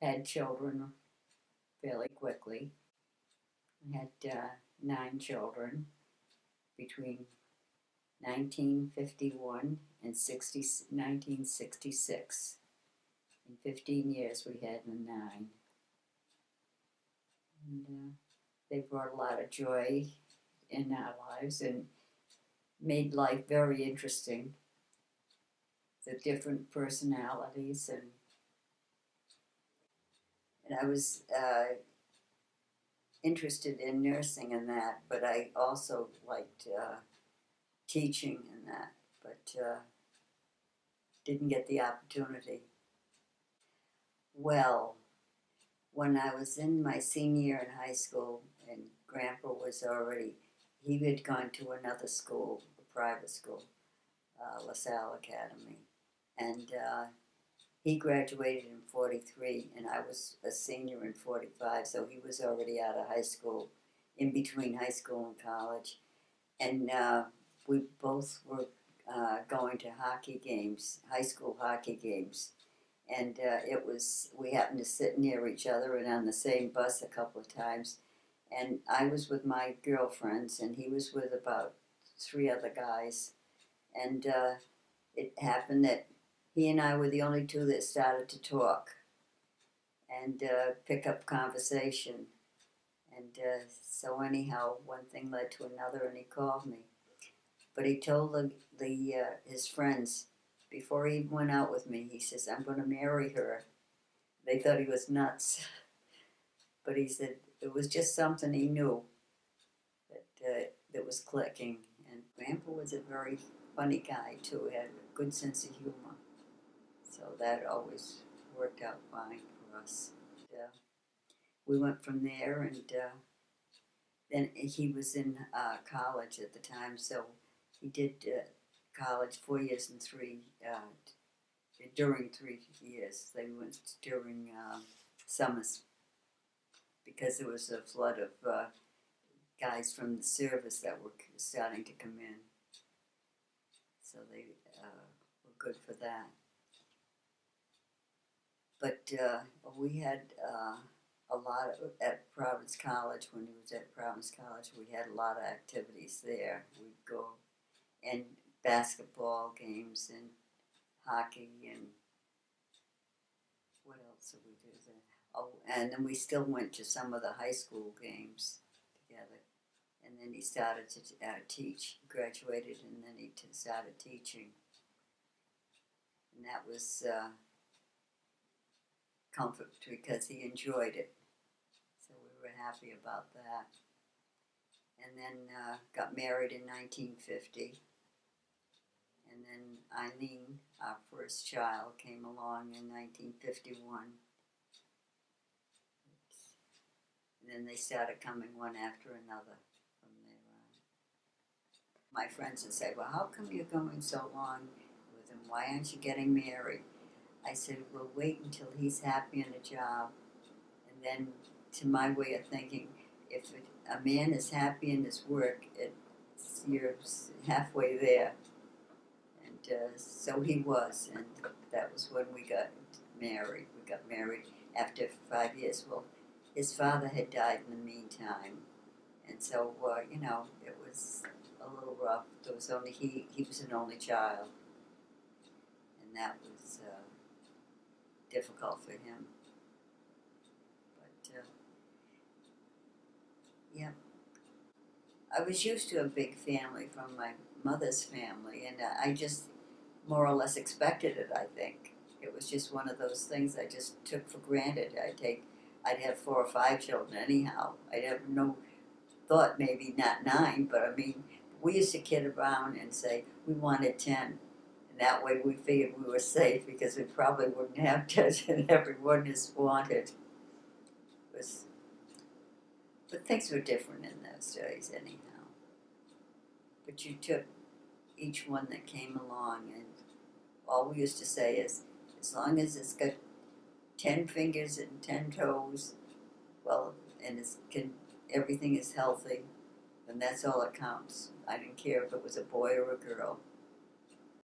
had children fairly quickly. I had 9 children between 1951 and 1966. In 15 years, we had 9. And they brought a lot of joy in our lives and made life very interesting. The different personalities, and I was interested in nursing and that, but I also liked teaching and that, but didn't get the opportunity. Well, when I was in my senior year in high school, and Grandpa was already, he had gone to another school, a private school, LaSalle Academy, and he graduated in 43, and I was a senior in 45, so he was already out of high school, in between high school and college. And we both were going to hockey games, high school hockey games. And we happened to sit near each other and on the same bus a couple of times. And I was with my girlfriends, and he was with about 3 other guys. And it happened that he and I were the only 2 that started to talk and pick up conversation. And so anyhow, one thing led to another, and he called me. But he told his friends, before he went out with me, he says, "I'm going to marry her." They thought he was nuts. But he said it was just something he knew that was clicking. And Grandpa was a very funny guy, too. He had a good sense of humor. So that always worked out fine for us. We went from there, and then he was in college at the time, so he did college 4 years and during 3 years. They went during summers because there was a flood of guys from the service that were starting to come in. So they were good for that. But we had a lot at Providence College. When he was at Providence College, we had a lot of activities there. We'd go and basketball games and hockey and what else did we do there? Oh, and then we still went to some of the high school games together. And then he started to teach. He graduated, and then he started teaching. And that was comfort because he enjoyed it. So we were happy about that. And then got married in 1950. And then Eileen, our first child, came along in 1951. And then they started coming one after another from there on. My friends would say, "Well, how come you're going so long with him? Why aren't you getting married?" I said, "We'll wait until he's happy in a job." And then, to my way of thinking, if a man is happy in his work, you're halfway there. And so he was, and that was when we got married. We got married after 5 years. Well, his father had died in the meantime, and so it was a little rough. There was only he was an only child, and that was difficult for him. But yeah, I was used to a big family from my mother's family, and I just more or less expected it. I think it was just one of those things I just took for granted. I'd have 4 or 5 children anyhow. I'd have no thought, maybe not 9, but I mean, we used to kid around and say we wanted 10. And that way we figured we were safe because we probably wouldn't have 10 and everyone is wanted. But things were different in those days anyhow. But you took each one that came along, and all we used to say is, as long as it's got 10 fingers and 10 toes, well, and everything is healthy, then that's all that counts. I didn't care if it was a boy or a girl.